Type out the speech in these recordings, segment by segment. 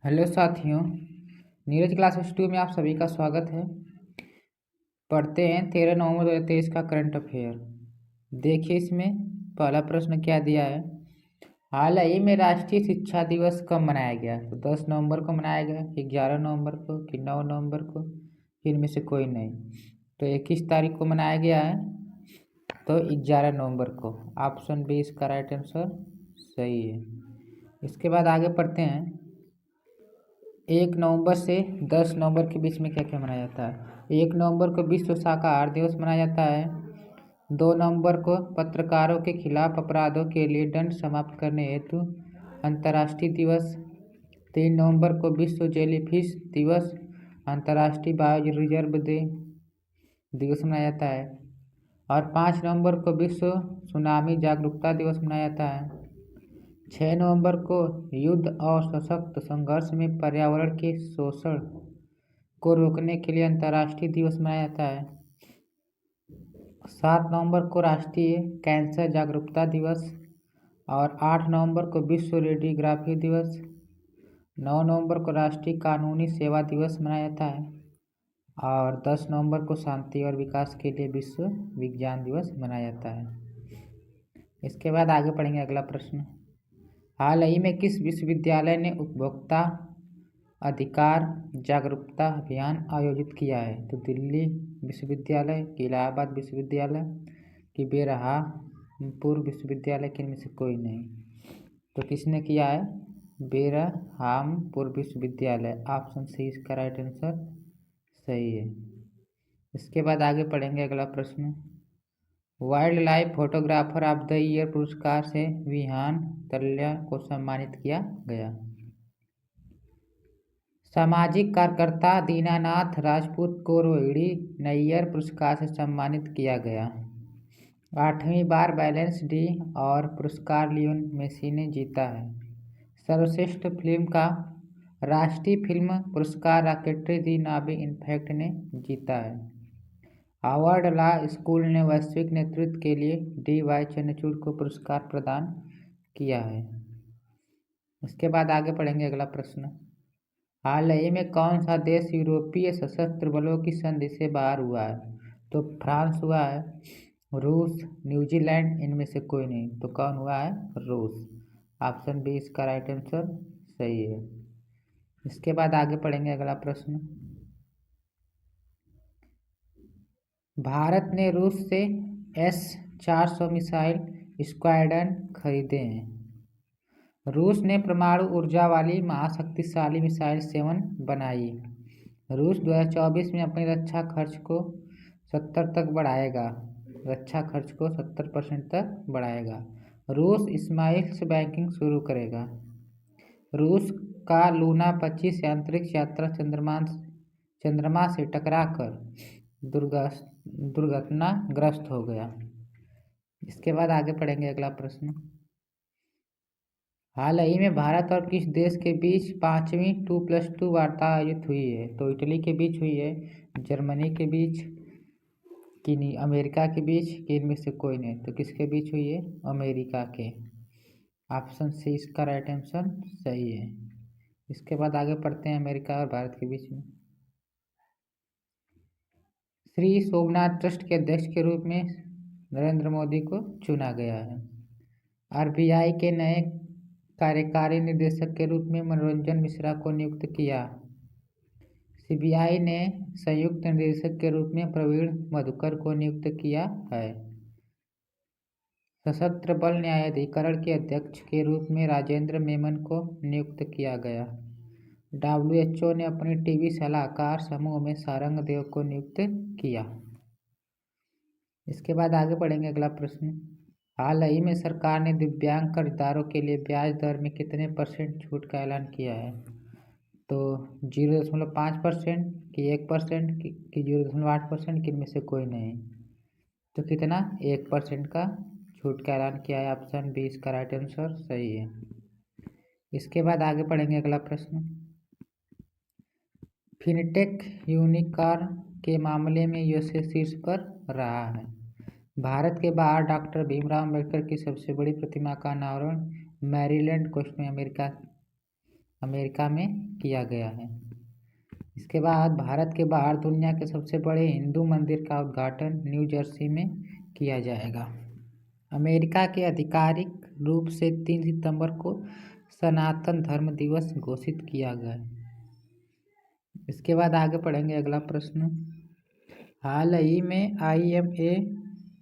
Hello साथियों, Neeraj classes 2 में आप सभी का स्वागत है। पढ़ते हैं 13 नवंबर 2023 का करंट अफेयर। देखिए इसमें पहला प्रश्न क्या दिया है। हाल ही में राष्ट्रीय शिक्षा दिवस कब मनाया गया? तो 10 नवंबर को मनाया गया, 11 नवंबर को, कि 9 नवंबर को, कि इनमें से कोई नहीं। तो 21 तारीख को मनाया गया है, तो 11 नवंबर को। ऑप्शन बी इसका राइट आंसर सही है। इसके बाद आगे पढ़ते हैं। 1 नवंबर से 10 नवंबर के बीच में क्या क्या मनाया जाता है। 1 नवंबर को विश्व शाकाहार दिवस मनाया जाता है। 2 नवंबर को पत्रकारों के खिलाफ अपराधों के लिए दंड समाप्त करने हेतु अंतर्राष्ट्रीय दिवस। 3 नवंबर को विश्व जेलीफिश दिवस, अंतर्राष्ट्रीय बायो रिजर्व दिवस मनाया जाता है। और 5 नवंबर को विश्व सुनामी जागरूकता दिवस मनाया जाता है। 6 नवंबर को युद्ध और सशक्त संघर्ष में पर्यावरण के शोषण को रोकने के लिए अंतर्राष्ट्रीय दिवस मनाया जाता है। 7 नवंबर को राष्ट्रीय कैंसर जागरूकता दिवस। और 8 नवंबर को विश्व रेडियोग्राफी दिवस। 9 नवंबर को राष्ट्रीय कानूनी सेवा दिवस मनाया जाता है। और 10 नवंबर को शांति और विकास के लिए विश्व विज्ञान दिवस मनाया जाता है। इसके बाद आगे पढ़ेंगे अगला प्रश्न। हाल ही में किस विश्वविद्यालय ने उपभोक्ता अधिकार जागरूकता अभियान आयोजित किया है? तो दिल्ली विश्वविद्यालय, कि इलाहाबाद विश्वविद्यालय, कि बेरहामपुर विश्वविद्यालय, कि इनमें से कोई नहीं। तो किसने किया है? बेरहामपुर विश्वविद्यालय। ऑप्शन सी इसका राइट आंसर सही है। इसके बाद आगे पढ़ेंगे अगला प्रश्न। Wild life photographer of the year पुरस्कार से विहान तल्या को सम्मानित किया गया। सामाजिक कार्यकर्ता दीनानाथ राजपूत को रोहिणी नैयर पुरस्कार से सम्मानित किया गया। 8वीं बार बैलेंस डी और पुरस्कार लियोन मेसी ने जीता है। सर्वश्रेष्ठ फिल्म का राष्ट्रीय फिल्म पुरस्कार रॉकेटरी दी नाबी इनफैक्ट ने जीता है। हार्वर्ड लॉ स्कूल ने वैश्विक नेतृत्व के लिए डी.वाई. चंद्रचूड़ को पुरस्कार प्रदान किया है। इसके बाद आगे पढ़ेंगे अगला प्रश्न। हाल ही में कौन सा देश यूरोपीय सशस्त्र बलों की संधि से बाहर हुआ है? तो फ्रांस हुआ है, रूस, न्यूजीलैंड, इनमें से कोई नहीं। तो कौन हुआ है? रूस। ऑप्शन बी इसका राइट आंसर सही है। इसके बाद आगे पढ़ेंगे अगला प्रश्न। भारत ने रूस से S-400 मिसाइल स्क्वाड्रन खरीदे हैं। रूस ने परमाणु ऊर्जा वाली महाशक्तिशाली मिसाइल 7 बनाई। रूस 2024 में अपनी रक्षा खर्च को 70 तक बढ़ाएगा। रक्षा खर्च को 70% तक बढ़ाएगा। रूस स्माइल्स बैंकिंग शुरू करेगा। रूस का लूना 25 अंतरिक्ष यात्रा चंद्रमा से टकराकर दुर्घटनाग्रस्त हो गया। इसके बाद आगे पढ़ेंगे अगला प्रश्न। हाल ही में भारत और किस देश के बीच 5वीं 2+2 वार्ता आयोजित हुई है? तो इटली के बीच हुई है, जर्मनी के बीच, कि नहीं अमेरिका के बीच, कि इनमें से कोई नहीं। तो किसके बीच हुई है? अमेरिका के। ऑप्शन सी इसका राइट आंसर सही है। इसके बाद आगे पढ़ते हैं अमेरिका और भारत के बीच में। श्री सोमनाथ ट्रस्ट के अध्यक्ष के रूप में नरेंद्र मोदी को चुना गया है। आरबीआई के नए कार्यकारी निदेशक के रूप में मनोरंजन मिश्रा को नियुक्त किया। सीबीआई ने संयुक्त निदेशक के रूप में प्रवीण मधुकर को नियुक्त किया है। सशस्त्र बल न्यायाधिकरण के अध्यक्ष के रूप में राजेंद्र मेमन को नियुक्त किया गया। WHO ने अपने टीबी सलाहकार समूह में सारंग देव को नियुक्त किया। इसके बाद आगे बढ़ेंगे अगला प्रश्न। हाल ही में सरकार ने दिव्यांग कर्जदारों के लिए ब्याज दर में कितने % छूट का ऐलान किया है? तो 0.5%, कि 1%, कि 0.8%, कि इनमें से कोई नहीं। तो कितना? 1% का छूट का ऐलान किया है। ऑप्शन बी इसका राइट आंसर सही है। इसके बाद आगे पढ़ेंगे अगला प्रश्न। फिनटेक यूनिकॉर्न के मामले में यूएसए शीर्ष पर रहा है। भारत के बाहर डॉक्टर भीमराव अम्बेडकर की सबसे बड़ी प्रतिमा का अनावरण मैरीलैंड कोस्ट में अमेरिका अमेरिका में किया गया है। इसके बाद भारत के बाहर दुनिया के सबसे बड़े हिंदू मंदिर का उद्घाटन न्यू जर्सी में किया जाएगा। अमेरिका के आधिकारिक रूप से 3 सितंबर को सनातन धर्म दिवस घोषित किया गया। इसके बाद आगे पढ़ेंगे अगला प्रश्न। हाल ही में IMA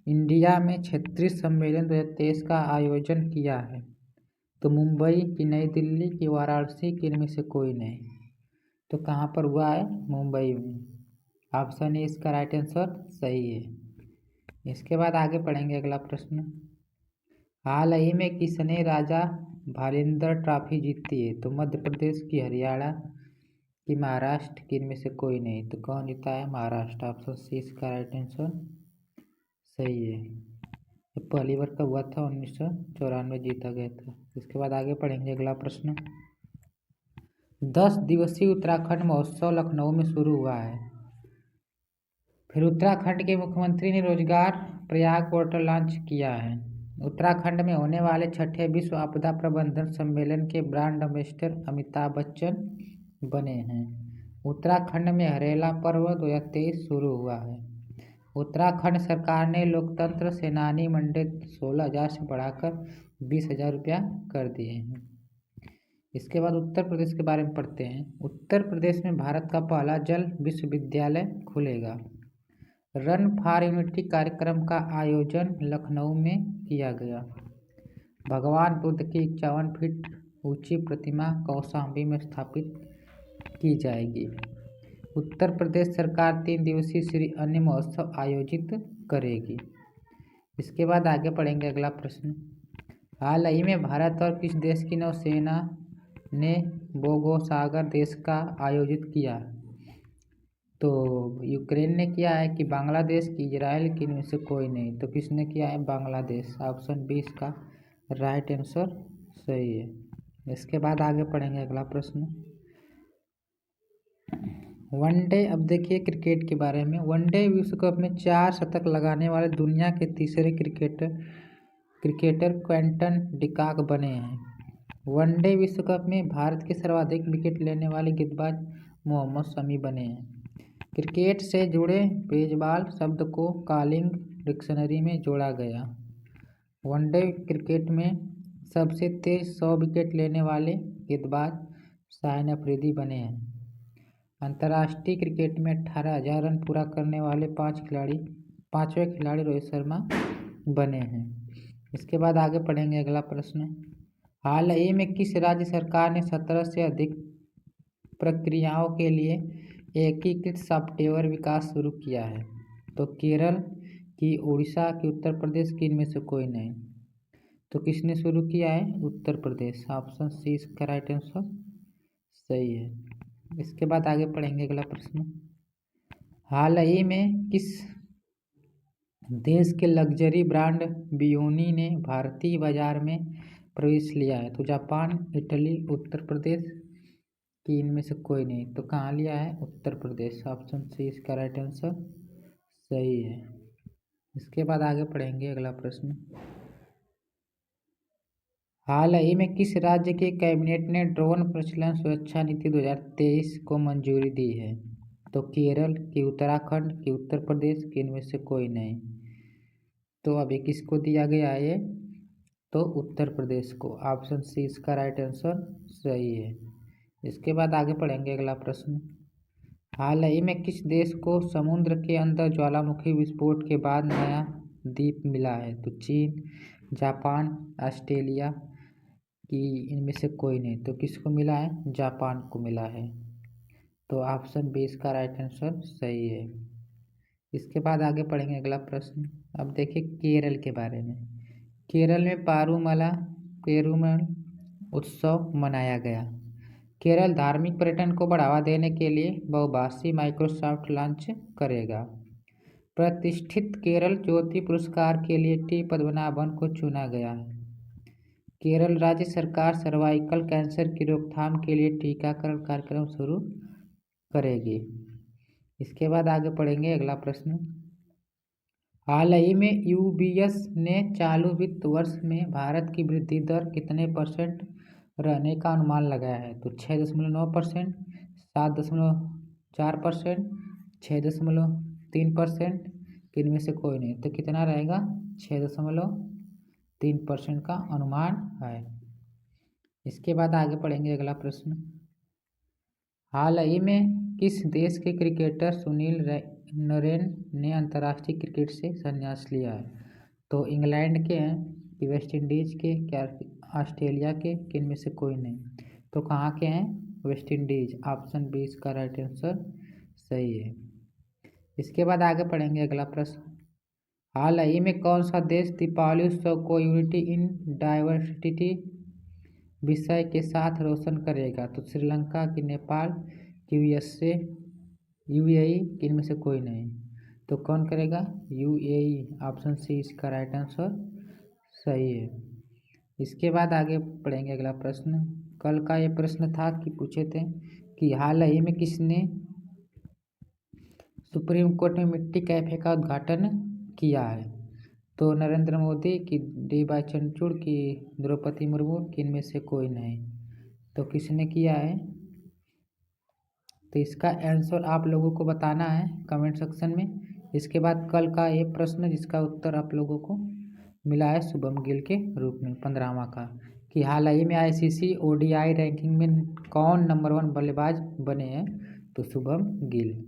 इंडिया में क्षेत्रीय सम्मेलन 2023 का आयोजन किया है। तो मुंबई की, नई दिल्ली की, वाराणसी की, इनमें से कोई नहीं। तो कहाँ पर हुआ है? मुंबई में। ऑप्शन ए इसका राइट आंसर सही है। इसके बाद आगे पढ़ेंगे अगला प्रश्न। हाल ही में किसने राजा भालिंदर ट्रॉफी जीती है? तो मध्य प्रदेश की, हरियाणा की, महाराष्ट्र की, इनमें से कोई नहीं। तो कौन जीता है? महाराष्ट्र। ऑप्शन सी इसका राइट आंसर सही है। तो पहली बार कब हुआ था? 1994 जीता गया था। इसके बाद आगे पढ़ेंगे अगला प्रश्न। 10 दिवसीय उत्तराखंड महोत्सव लखनऊ में शुरू हुआ है। फिर उत्तराखंड के मुख्यमंत्री ने रोजगार प्रयाग पोर्टल लॉन्च किया है। उत्तराखंड में होने वाले 6ठे विश्व आपदा प्रबंधन सम्मेलन के ब्रांड एम्बेसडर अमिताभ बच्चन बने हैं। उत्तराखंड में हरेला पर्व 2023 शुरू हुआ है। उत्तराखंड सरकार ने लोकतंत्र सेनानी मंडे 16,000 से बढ़ाकर 20,000 रुपया कर दिए हैं। इसके बाद उत्तर प्रदेश के बारे में पढ़ते हैं। उत्तर प्रदेश में भारत का पहला जल विश्वविद्यालय खुलेगा। रन फॉर यूनिटी कार्यक्रम का आयोजन लखनऊ में किया गया। भगवान बुद्ध की 51 फीट ऊंची प्रतिमा कौशाम्बी में स्थापित की जाएगी। उत्तर प्रदेश सरकार 3 दिवसीय श्री अन्न महोत्सव आयोजित करेगी। इसके बाद आगे पढ़ेंगे अगला प्रश्न। हाल ही में भारत और किस देश की नौसेना ने बोगोसागर देश का आयोजित किया? तो यूक्रेन ने किया है कि बांग्लादेश की, इजराइल की, इनमें से कोई नहीं। तो किसने किया है? बांग्लादेश। ऑप्शन बी इसका राइट आंसर सही है। इसके बाद आगे पढ़ेंगे अगला प्रश्न। वनडे, अब देखिए क्रिकेट के बारे में। वनडे विश्व कप में 4 शतक लगाने वाले दुनिया के तीसरे क्रिकेटर क्विंटन डिकॉक बने हैं। वनडे विश्व कप में भारत के सर्वाधिक विकेट लेने वाले गेंदबाज मोहम्मद शमी बने हैं। क्रिकेट से जुड़े बेसबॉल शब्द को कॉलिंग डिक्शनरी में जोड़ा गया। वनडे क्रिकेट में सबसे तेज 100 विकेट लेने वाले गेंदबाज शाहिन अफरीदी बने हैं। अंतर्राष्ट्रीय क्रिकेट में 18,000 रन पूरा करने वाले पांचवें खिलाड़ी रोहित शर्मा बने हैं। इसके बाद आगे पढ़ेंगे अगला प्रश्न। हाल ही में किस राज्य सरकार ने 17 से अधिक प्रक्रियाओं के लिए एकीकृत सॉफ्टवेयर विकास शुरू किया है? तो केरल की, उड़ीसा की, उत्तर प्रदेश की, इनमें से कोई नहीं। तो किसने शुरू किया है? उत्तर प्रदेश। ऑप्शन सी इसका राइट आंसर सही है। इसके बाद आगे पढ़ेंगे अगला प्रश्न। हाल ही में किस देश के लग्जरी ब्रांड बियोनी ने भारतीय बाजार में प्रवेश लिया है? तो जापान, इटली, उत्तर प्रदेश की, इनमें से कोई नहीं। तो कहाँ लिया है? उत्तर प्रदेश। ऑप्शन सी इसका राइट आंसर सही है। इसके बाद आगे पढ़ेंगे अगला प्रश्न। हाल ही में किस राज्य के कैबिनेट ने ड्रोन प्रचलन सुरक्षा नीति 2023 को मंजूरी दी है? तो केरल की, उत्तराखंड की, उत्तर प्रदेश की, इनमें से कोई नहीं। तो अभी किसको दिया गया है? तो उत्तर प्रदेश को। ऑप्शन सी इसका राइट आंसर सही है। इसके बाद आगे पढ़ेंगे अगला प्रश्न। हाल ही में किस देश को समुद्र के अंदर ज्वालामुखी विस्फोट के बाद नया द्वीप मिला है? तो चीन, जापान, ऑस्ट्रेलिया की, इनमें से कोई नहीं। तो किसको मिला है? जापान को मिला है। तो ऑप्शन बी इसका राइट आंसर सही है। इसके बाद आगे पढ़ेंगे अगला प्रश्न। अब देखिए केरल के बारे में। केरल में पेरुमल उत्सव मनाया गया। केरल धार्मिक पर्यटन को बढ़ावा देने के लिए बहुभाषी माइक्रोसॉफ्ट लॉन्च करेगा। प्रतिष्ठित केरल ज्योति पुरस्कार के लिए टी पद्मनाभन को चुना गया है। केरल राज्य सरकार सर्वाइकल कैंसर की रोकथाम के लिए टीकाकरण कार्यक्रम शुरू करेगी। इसके बाद आगे पढ़ेंगे अगला प्रश्न। हाल ही में UBS ने चालू वित्त वर्ष में भारत की वृद्धि दर कितने % रहने का अनुमान लगाया है। तो 6.9%, 7.4%, 6.3%, इनमें से कोई नहीं। तो कितना रहेगा? 6.3% का अनुमान है। इसके बाद आगे पढ़ेंगे अगला प्रश्न। हाल ही में किस देश के क्रिकेटर सुनील नरेन ने अंतर्राष्ट्रीय क्रिकेट से संन्यास लिया है? तो इंग्लैंड के हैं, कि वेस्ट इंडीज के, क्या ऑस्ट्रेलिया के, कि इनमें से कोई नहीं। तो कहाँ के हैं? West Indies. ऑप्शन बी इसका राइट आंसर सही है। इसके बाद आगे पढ़ेंगे अगला प्रश्न। हाल ही में कौन सा देश दीपावली उत्सव को यूनिटी इन डाइवर्सिटी विषय के साथ रोशन करेगा? तो श्रीलंका, की नेपाल, की यूएसए, यूएई, कि इनमें से कोई नहीं। तो कौन करेगा? यूएई। ऑप्शन सी इसका राइट आंसर सही है। इसके बाद आगे पढ़ेंगे अगला प्रश्न। कल का ये प्रश्न था कि पूछे थे कि हाल ही में किसने सुप्रीम कोर्ट में मिट्टी कैफे का उद्घाटन किया है? तो नरेंद्र मोदी, की डी वाई चंद्रचूड़, की द्रौपदी मुर्मू, कि इनमें से कोई नहीं। तो किसने किया है? तो इसका आंसर आप लोगों को बताना है कमेंट सेक्शन में। इसके बाद कल का ये प्रश्न जिसका उत्तर आप लोगों को मिला है शुभम गिल के रूप में 15वां का, कि हाल ही में आईसीसी ओडीआई रैंकिंग में कौन नंबर 1 बल्लेबाज बने हैं? तो शुभम गिल।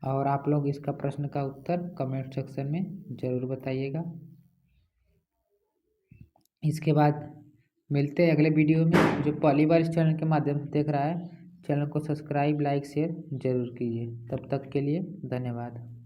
और आप लोग इसका प्रश्न का उत्तर कमेंट सेक्शन में ज़रूर बताइएगा। इसके बाद मिलते हैं अगले वीडियो में। जो पहली बार इस चैनल के माध्यम से देख रहा है, चैनल को सब्सक्राइब, लाइक, शेयर जरूर कीजिए। तब तक के लिए धन्यवाद।